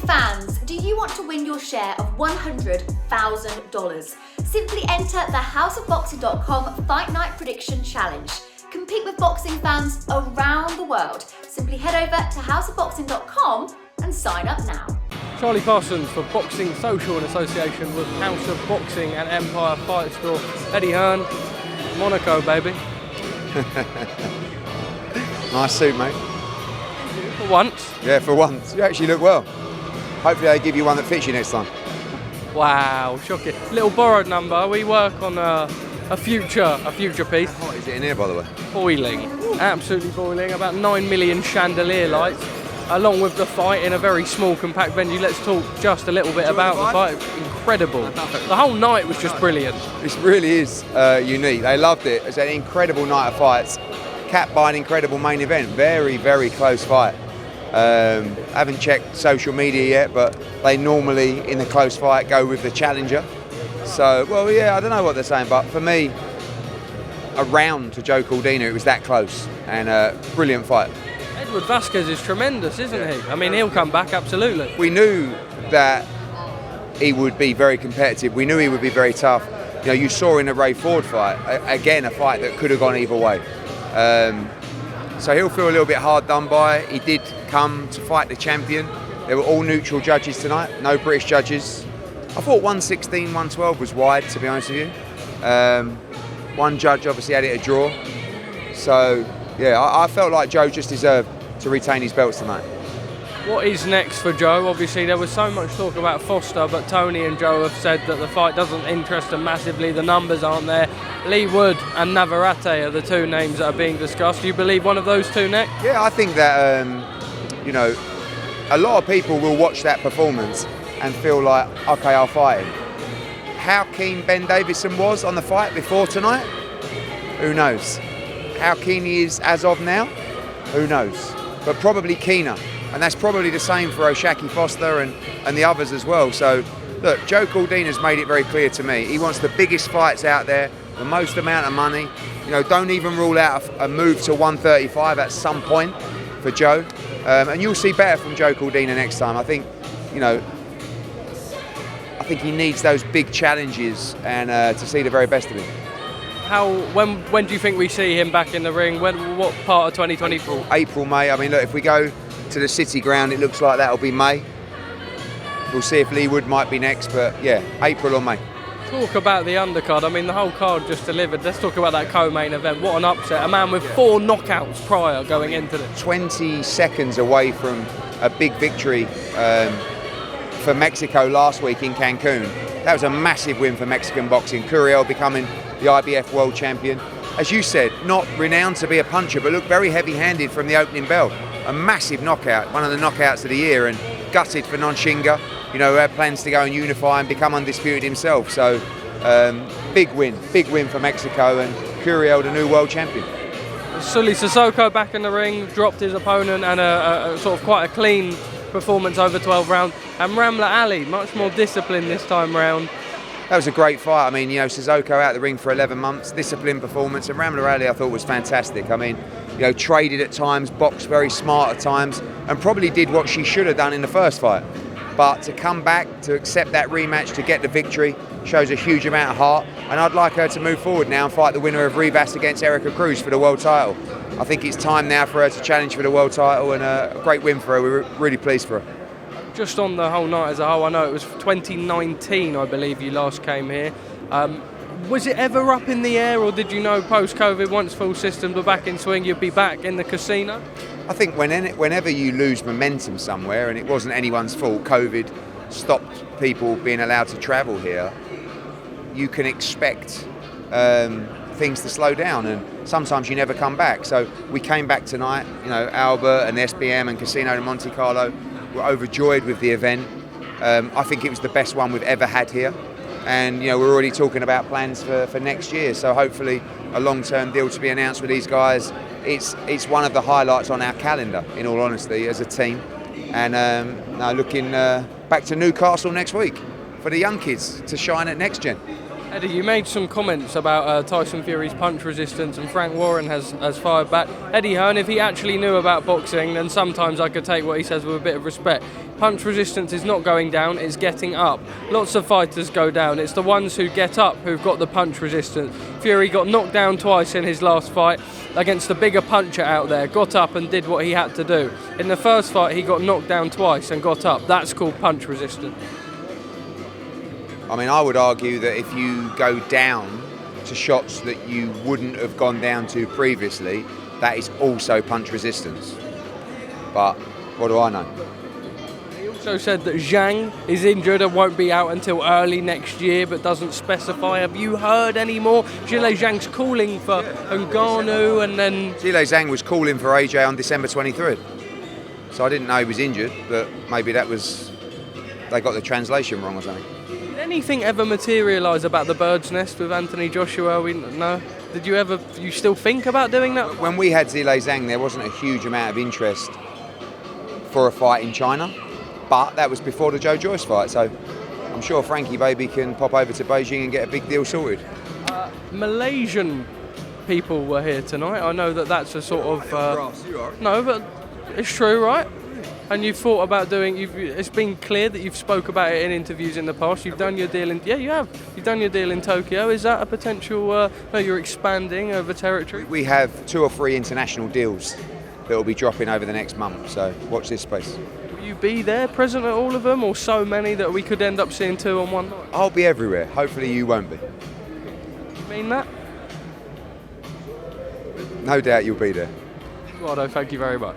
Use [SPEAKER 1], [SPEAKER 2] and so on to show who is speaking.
[SPEAKER 1] fans, do you want to win your share of $100,000? Simply enter the houseofboxing.com Fight Night Prediction Challenge. Compete with boxing fans around the world. Simply head over to houseofboxing.com and sign up now.
[SPEAKER 2] Charlie Parsons for Boxing Social in association with House of Boxing and Empire Fight Store. Eddie Hearn, Monaco, baby.
[SPEAKER 3] Nice suit, mate.
[SPEAKER 2] For once.
[SPEAKER 3] Yeah, for once. You actually look well. Hopefully they give you one that fits you next time.
[SPEAKER 2] Wow, shocking. Little borrowed number. We work on a future piece.
[SPEAKER 3] How hot is it in here, by the way?
[SPEAKER 2] Boiling. Absolutely boiling. About 9 million chandelier lights. Along with the fight in a very small, compact venue. Let's talk just a little bit about the fight. Incredible. The whole night was just brilliant.
[SPEAKER 3] This really is unique. They loved it. It's an incredible night of fights, capped by an incredible main event. Very, very close fight. Haven't checked social media yet, but they normally, in the close fight, go with the challenger. So, well, yeah, I don't know what they're saying, but for me, a round to Joe Cordina, it was that close, and brilliant fight.
[SPEAKER 2] Edward Vazquez is tremendous, isn't he? I mean, he'll come back, absolutely.
[SPEAKER 3] We knew that he would be very competitive. We knew he would be very tough. You know, you saw in the Ray Ford fight, again, a fight that could have gone either way. So he'll feel a little bit hard done by. He did come to fight the champion. They were all neutral judges tonight, no British judges. I thought 116, 112 was wide, to be honest with you. One judge obviously had it a draw. So, yeah, I felt like Joe just deserved to retain his belts tonight.
[SPEAKER 2] What is next for Joe? Obviously, there was so much talk about Foster, but Tony and Joe have said that the fight doesn't interest them massively. The numbers aren't there. Leigh Wood and Navarrete are the two names that are being discussed. Do you believe one of those two next?
[SPEAKER 3] Yeah, I think that, you know, a lot of people will watch that performance and feel like, okay, I'll fight him. How keen Ben Davison was on the fight before tonight? Who knows? How keen he is as of now? Who knows? But probably keener. And that's probably the same for O'Shaquie Foster and the others as well. So, look, Joe Cordina's made it very clear to me. He wants the biggest fights out there, the most amount of money. You know, don't even rule out a move to 135 at some point for Joe. And you'll see better from Joe Cordina next time. I think, you know, I think he needs those big challenges and to see the very best of him.
[SPEAKER 2] When do you think we see him back in the ring? What part of 2024?
[SPEAKER 3] April, May. I mean, look, if we go to the City Ground, it looks like that'll be May. We'll see if Leigh Wood might be next, but yeah, April or May.
[SPEAKER 2] Talk about the undercard. I mean, the whole card just delivered. Let's talk about that co-main event. What an upset. A man with 4 knockouts prior going into this.
[SPEAKER 3] 20 seconds away from a big victory for Mexico last week in Cancun. That was a massive win for Mexican boxing. Curiel becoming the IBF world champion. As you said, not renowned to be a puncher, but looked very heavy-handed from the opening bell. A massive knockout, one of the knockouts of the year, and gutted for Nonshinga, you know, who had plans to go and unify and become undisputed himself. So, big win for Mexico, and Curiel, the new world champion.
[SPEAKER 2] Sully Sissoko back in the ring, dropped his opponent, and a sort of quite a clean performance over 12 rounds. And Ramla Ali, much more disciplined this time round.
[SPEAKER 3] That was a great fight. I mean, you know, Sissoko out the ring for 11 months, disciplined performance, and Ramla Ali I thought was fantastic. I mean, you know, traded at times, boxed very smart at times, and probably did what she should have done in the first fight. But to come back, to accept that rematch, to get the victory, shows a huge amount of heart. And I'd like her to move forward now and fight the winner of Rivas against Erica Cruz for the world title. I think it's time now for her to challenge for the world title, and a great win for her. We're really pleased for her.
[SPEAKER 2] Just on the whole night as a whole, I know it was 2019, I believe you last came here. Was it ever up in the air, or did you know post-COVID, once full systems were back in swing, you'd be back in the casino?
[SPEAKER 3] I think whenever you lose momentum somewhere, and it wasn't anyone's fault, COVID stopped people being allowed to travel here, you can expect things to slow down, and sometimes you never come back. So we came back tonight, you know, Albert and SBM and Casino de Monte Carlo were overjoyed with the event. I think it was the best one we've ever had here. And, you know, we're already talking about plans for next year. So hopefully a long-term deal to be announced with these guys. It's one of the highlights on our calendar, in all honesty, as a team. And now looking back to Newcastle next week for the young kids to shine at Next Gen.
[SPEAKER 2] Eddie, you made some comments about Tyson Fury's punch resistance, and Frank Warren has fired back. Eddie Hearn, if he actually knew about boxing, then sometimes I could take what he says with a bit of respect. Punch resistance is not going down, it's getting up. Lots of fighters go down. It's the ones who get up who've got the punch resistance. Fury got knocked down twice in his last fight against the bigger puncher out there, got up and did what he had to do. In the first fight, he got knocked down twice and got up. That's called punch resistance.
[SPEAKER 3] I mean, I would argue that if you go down to shots that you wouldn't have gone down to previously, that is also punch resistance. But what do I know?
[SPEAKER 2] He also said that Zhang is injured and won't be out until early next year, but doesn't specify. Have you heard any more? Zhilei Zhang's calling for Ngannou, and then...
[SPEAKER 3] Zhilei Zhang was calling for AJ on December 23rd. So I didn't know he was injured, but maybe that was... they got the translation wrong or something.
[SPEAKER 2] Did anything ever materialise about the bird's nest with Anthony Joshua? No? Did you still think about doing that?
[SPEAKER 3] When we had Zhilei Zhang, there wasn't a huge amount of interest for a fight in China, but that was before the Joe Joyce fight, so I'm sure Frankie Baby can pop over to Beijing and get a big deal sorted.
[SPEAKER 2] Malaysian people were here tonight. I know that's a sort of... no, but it's true, right? And you've thought about doing... it's been clear that you've spoke about it in interviews in the past. You've done your deal in... Yeah, you have. You've done your deal in Tokyo. Is that a potential... no, you're expanding over territory?
[SPEAKER 3] We have 2 or 3 international deals that will be dropping over the next month, so watch this space.
[SPEAKER 2] Will you be there, present at all of them, or so many that we could end up seeing 2 on one night?
[SPEAKER 3] I'll be everywhere. Hopefully you won't be.
[SPEAKER 2] You mean that?
[SPEAKER 3] No doubt you'll be there.
[SPEAKER 2] Righto, thank you very much.